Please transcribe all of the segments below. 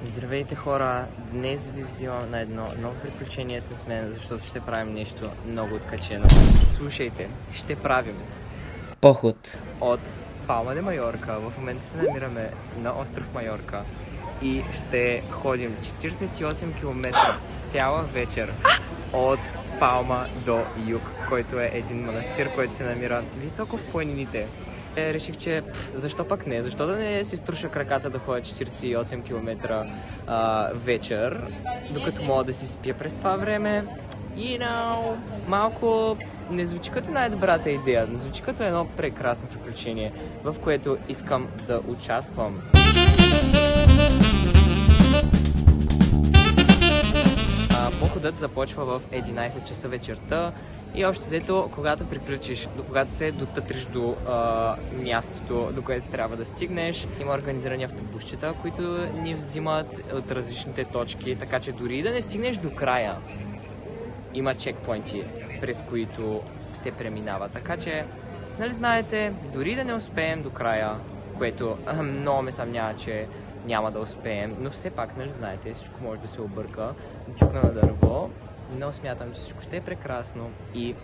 Здравейте хора! Днес ви взимам на едно ново приключение с мен, защото ще правим нещо много откачено. Слушайте, ще правим поход от Палма де Майорка. В момента се намираме на остров Майорка и ще ходим 48 км цяла вечер от Палма до юг, който е един манастир, който се намира високо в планините. Реших, че защо пък не? Защо да не си струша краката да ходя 48 км вечер, докато мога да си спя през това време. И малко не звучи като най-добрата идея, но звучи като едно прекрасно приключение, в което искам да участвам. Походът започва в 11 часа вечерта и общо взето, когато приключиш, когато се дотътриш до мястото, до което трябва да стигнеш, има организирани автобусчета, които ни взимат от различните точки, така че дори да не стигнеш до края, има чекпоинти, през които се преминава. Така че, нали знаете, дори да не успеем до края, което много ме съмнява, че няма да успеем, но все пак, нали знаете, всичко може да се обърка, чукна на дърво, но смятам, че всичко ще е прекрасно и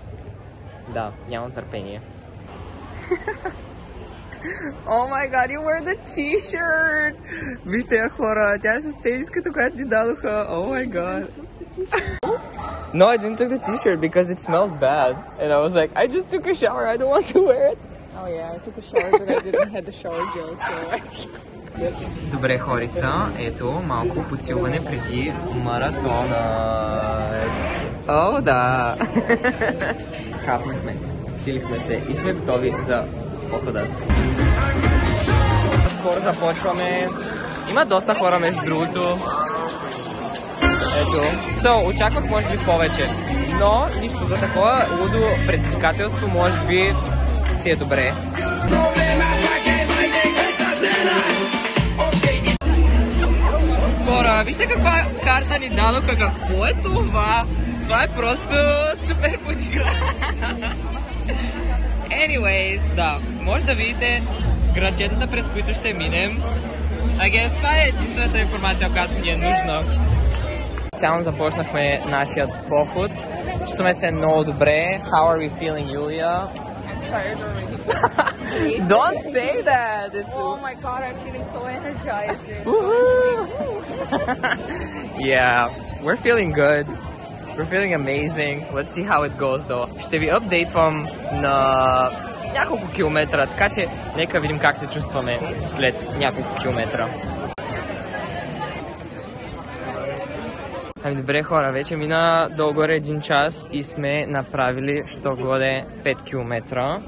да, нямам търпение. Oh my god, you wear the t-shirt! Вижте я хора, тя е с тениската, която ти дадоха. Oh my god. No, I didn't took the t-shirt because it smelled bad. And I was like, I just took a shower, I don't want to wear it. Oh yeah, I took a shower, but I didn't have the shower gel, so... Добре, хорица, ето малко подсилване преди маратона. О, да! Хапнахме, подсилихме се и сме готови за походът. Скоро започваме. Има доста хора между другото. Ето. Очаквах може би повече. Но нищо, за такова лудо предизвикателство може би си е добре. Хора, вижте каква карта ни дадоха, какво е това? Това е просто супер подигра. Anyways, да, може да видите градчетата, през които ще минем. Това е единствената информация, която ни е нужна. Цяло започнахме нашият поход. Чувстваме се много добре. How are we feeling, Julia? Tired already. Don't say that! Oh my god, I'm feeling so energized. Yeah, we're feeling good. We're feeling amazing. Let's see how it goes though. Ще ви апдейтвам на няколко километра, така че нека видим как се чувстваме след няколко километра. Ами добре хора, вече мина долу-горе 1 час и сме направили що-годе 5 километра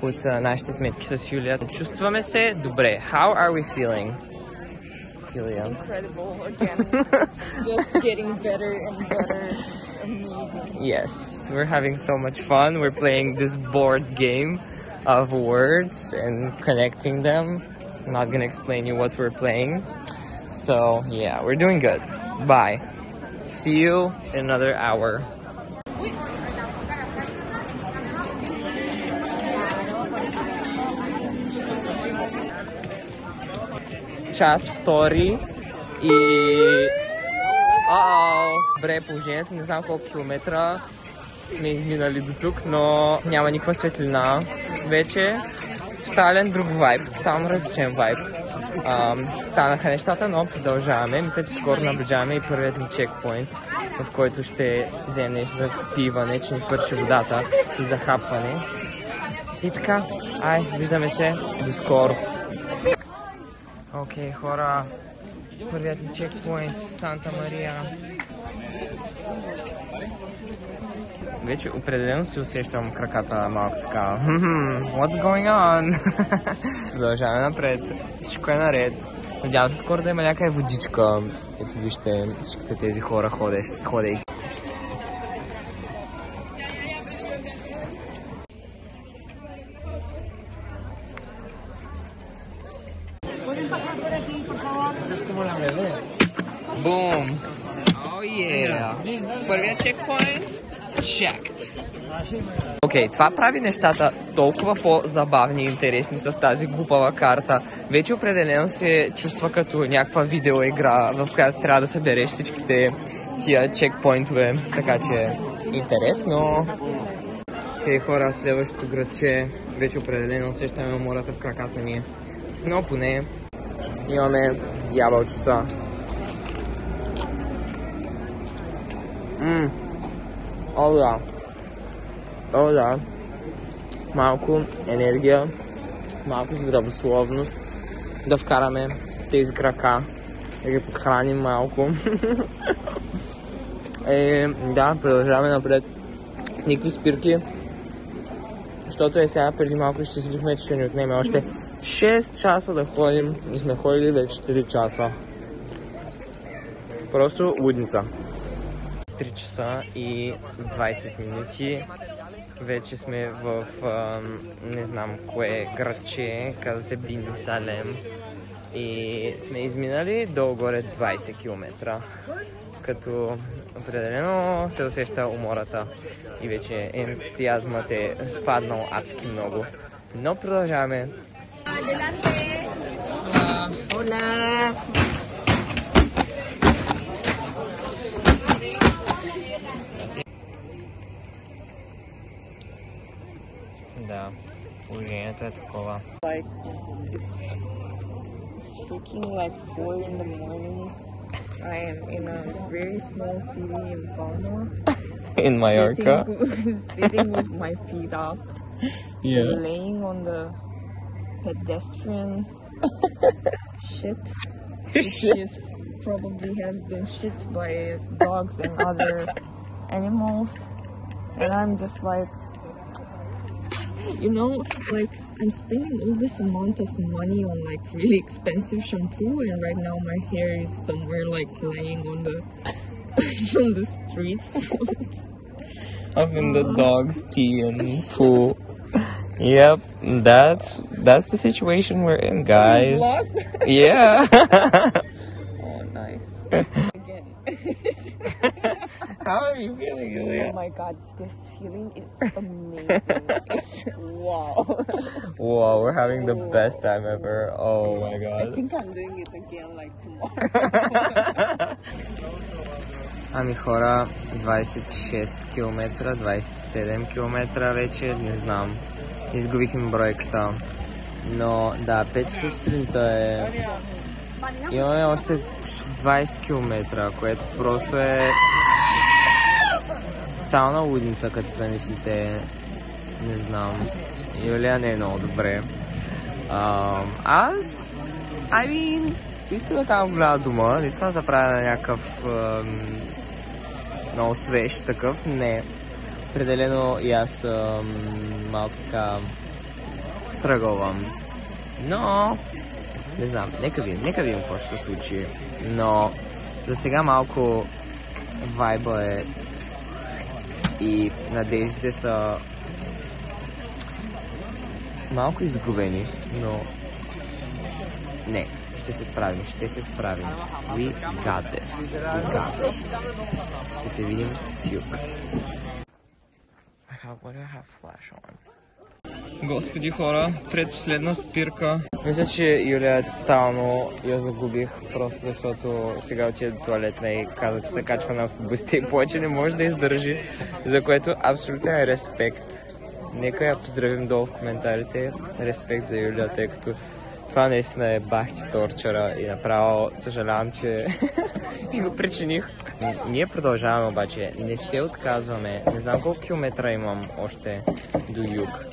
от нашите сметки с Юлия. Чувстваме се добре. How are we feeling? Julia? Incredible again. Just getting better and better. It's amazing. Yes, we're having so much fun. We're playing this board game of words and connecting them. I'm not gonna explain you what we're playing. So yeah, we're doing good. Bye. See you in another hour. Час втори и... Добре, положението, не знам колко километра сме изминали до тук, но няма никаква светлина. Вече тотален друг вайб, тотално различен вайб. Станаха нещата, но продължаваме. Мисля, че скоро наближаваме и първият ни чекпоинт, в който ще си вземем нещо за пиване, че ни свърши водата и за хапване. И така, виждаме се до скоро. Окей, хора, първият ни чекпоинт, Санта Мария. Вече определено си усещам краката малко така. What's going on? Продължаваме напред. Всичко е наред. Надявам се скоро да има някаква водичка. Ето вижте всичките тези хора ходейки. Boom! Oh yeah! Първият чекпоинт checked. Окей, това прави нещата толкова по-забавни и интересни с тази глупава карта. Вече определено се чувства като някаква видеоигра, в която трябва да събереш всичките тия чекпоинтове, така че интересно. Окей, хора, следващото градче, вече определено усещаме умората в краката ни, но поне имаме ябълчица. О, да. О, да. Малко енергия, малко здравословност да вкараме тези крака, да ги подхраним малко. Да, продължаваме напред. Никакви спирки, защото сега преди малко ще си вихме, че ще ни отнеме още 6 часа да ходим и сме ходили вече 4 часа. Просто лудница. 3 часа и 20 минути. Вече сме в не знам кое градче, казва се Бин Салем. И сме изминали долу-горе 20 км. Като определено се усеща умората и вече ентусиазмът е спаднал адски много. Но продължаваме. Hola. Да, положението е такова. Like, it's freaking like 4 in the morning. I am in a very small city in Palma. In Mallorca? Sitting with my feet up. Yeah. Laying on the pedestrian shit. Which is probably has been shit by dogs and other animals. And I'm just like, you know, like I'm spending all this amount of money on like really expensive shampoo, and right now my hair is somewhere like laying on the on the streets. Up in the dog's pee and poo. Yep, that's the situation we're in, guys. Yeah. Oh, nice. Again. How are you feeling, Julia? Oh my god, this feeling is amazing. It's wow. Wow, we're having the best time ever. Oh my I god. think I'm doing it again like tomorrow. Ами хора, 26 км, 27 км вече, не знам. Изгубихме бройката. Но да, 5 часа сутринта е. Имаме още 20 км, което просто е тотална лудница, като се замислите. Не знам. Юлия не е много добре. Аз... искам да там голяма дума, не искам да правя на някакъв много свеж такъв. Не. Определено и аз малко така стръгълвам. Но... не знам, нека видим какво ще се случи. Но за сега малко вайба е и надеждите са малко изгубени, но не, ще се справим. We got this. Ще се видим в юг. What do I have flash on? Господи хора, предпоследна спирка. Мисля, че Юлия тотално я загубих, просто защото сега отиде до туалетна и каза, че се качва на автобусите и повече не може да издържи, за което абсолютен респект. Нека я поздравим долу в коментарите. Респект за Юлия, тъй като това наистина е бахти торчера и направо съжалявам, че и го причиних. Ние продължаваме обаче, не се отказваме. Не знам колко километра имам още до юг.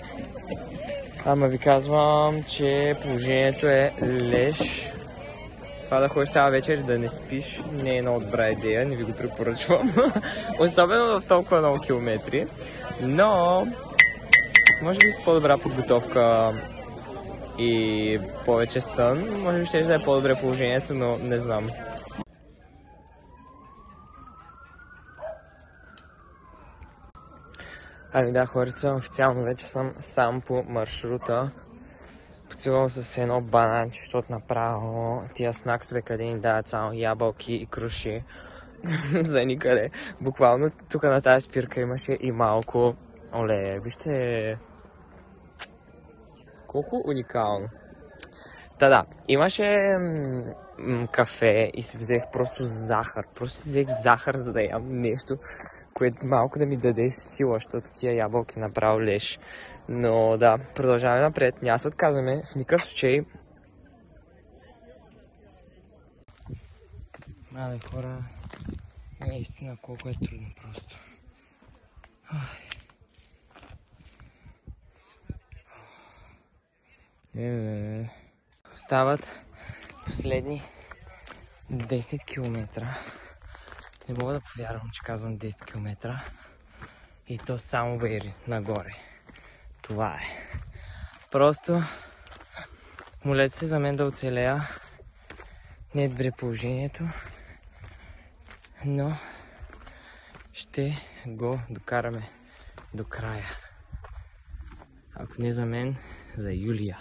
Ама ви казвам, че положението е леш. Това да ходиш цяла вечер и да не спиш не е много добра идея, не ви го препоръчвам. Особено в толкова много километри. Но, може би с по-добра подготовка и повече сън, може би ще да е по-добре положението, но не знам. Ами да, хората, официално вече съм сам по маршрута. Поцелувам с едно бананче, защото направо тия снаксове, къде ни дават само ябълки и круши, за никъде. Буквално тук на тази спирка имаше и малко... Оле, вижте... Колко уникално. Да, имаше кафе и си взех просто захар. Просто си взех захар, за да ям нещо, което малко да ми даде сила, защото тия ябълки направо леш. Но да, продължаваме напред. Няма се отказваме в никакъв случай. Мале хора, наистина колко е трудно просто. Остават последни 10 км. Не мога да повярвам, че казвам 10 км. И то само вери нагоре. Това е. Просто молете се за мен да оцелея. Не е добре положението, но ще го докараме до края. Ако не за мен, за Юлия.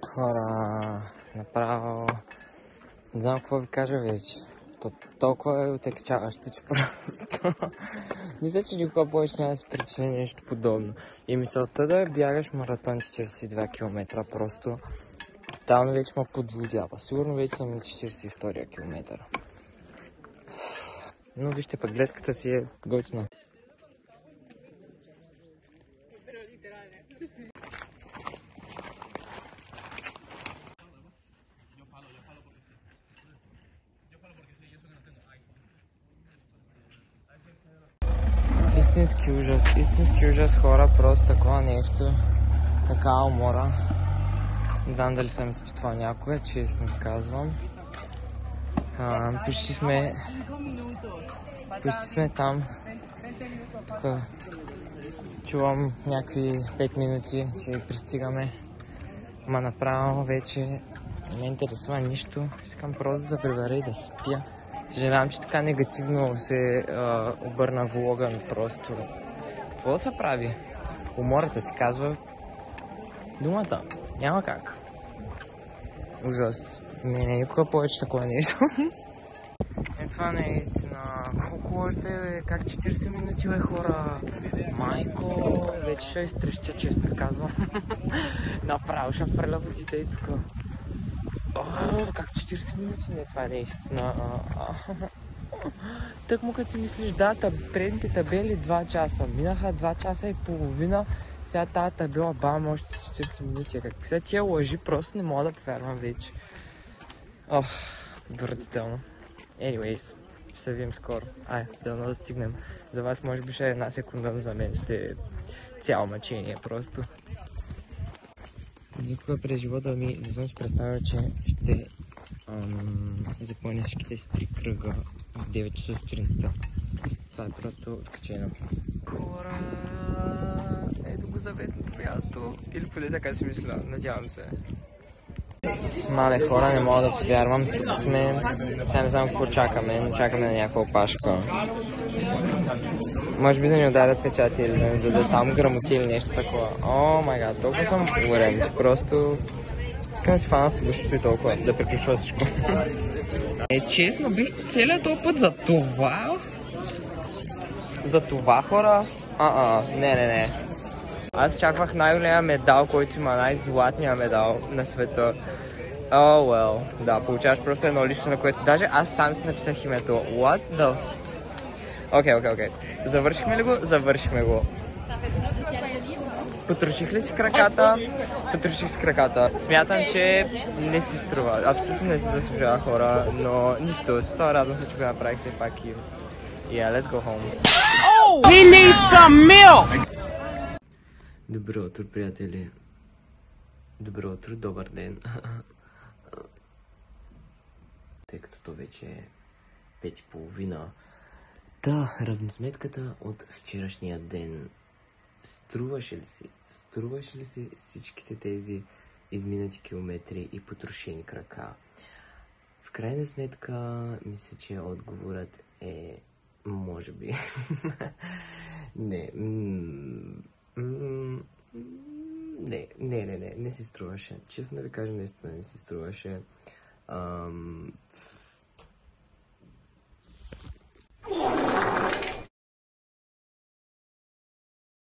Хора, направо... Не знам какво ви кажа вече. Толкова е отекчаващо, че просто... Мисля, че никога повече няма да се причини нещо подобно. И мисълта да бягаш маратон 42 км просто... Тотално вече ме подлудява. Сигурно вече съм на 42 км. Но вижте, пък гледката си е готина. Истински ужас хора, просто такова нещо, такава умора. Не знам дали съм изпитвал някоя, честно казвам. Почти сме там. Тук чувам някакви 5 минути, че пристигаме. Ма направо вече не ме интересува нищо. Искам просто да се прибера и да спя. Съжалявам, че така негативно се обърна влога, но просто... Какво да се прави? Умората се казва думата. Няма как. Ужас. Не, никога повече такова нещо. Това не е истина. Колко още бе? Как 40 минути бе хора? Майко, вече ще изтреща, честно казвам. Направо ще фърля водите и тук. Как 40 минути? Не, това не е истина. Тък му като си мислиш, да, предните табели 2 часа. Минаха 2 часа и половина. Сега тази табела бам още 40 минути. Какви са тия лъжи? Просто не мога да повярвам вече. Отвратително. Anyways, ще се видим скоро. Да стигнем. За вас може би ще е 1 секунда, но за мен ще е цяло мъчение просто. Никога през живота ми не съм си представил, че ще запълня всичките си 3 кръга в 9 часа сутринта. Това е просто откачено. Хора, ето го заветното място. Или поне така си мисля, надявам се. Мале хора, не мога да повярвам. Тук сме. Сега не знам какво чакаме, но чакаме на някаква опашка. Може би да ни ударят печати или да ни дадат там грамоти или нещо такова. О май гад, толкова съм уверен, че просто искам да си фана автобусчето и толкова, да приключва всичко. Честно, бих целият този път за това? За това, хора? Не. Аз чаквах най-големия медал, който има най-златния медал на света. Да, получаваш просто едно лично, на което даже аз сам си написах името. What the... Окей. Завършихме ли го? Завършихме го. Потроших ли си краката? Потроших си краката. Смятам, че не си струва. Абсолютно не си заслужава, хора, но нищо. Радвам се, че го направих все пак и... let's go home. He needs some milk! Добро утро, приятели. Добро утро, добър ден. Тъй като то вече е 5:30. Да, равносметката от вчерашния ден Струваше ли си? Струваше ли си всичките тези изминати километри и потрошени крака? В крайна сметка, мисля, че отговорът е може би. Не. Не си струваше. Честно да ви кажа, наистина не си струваше.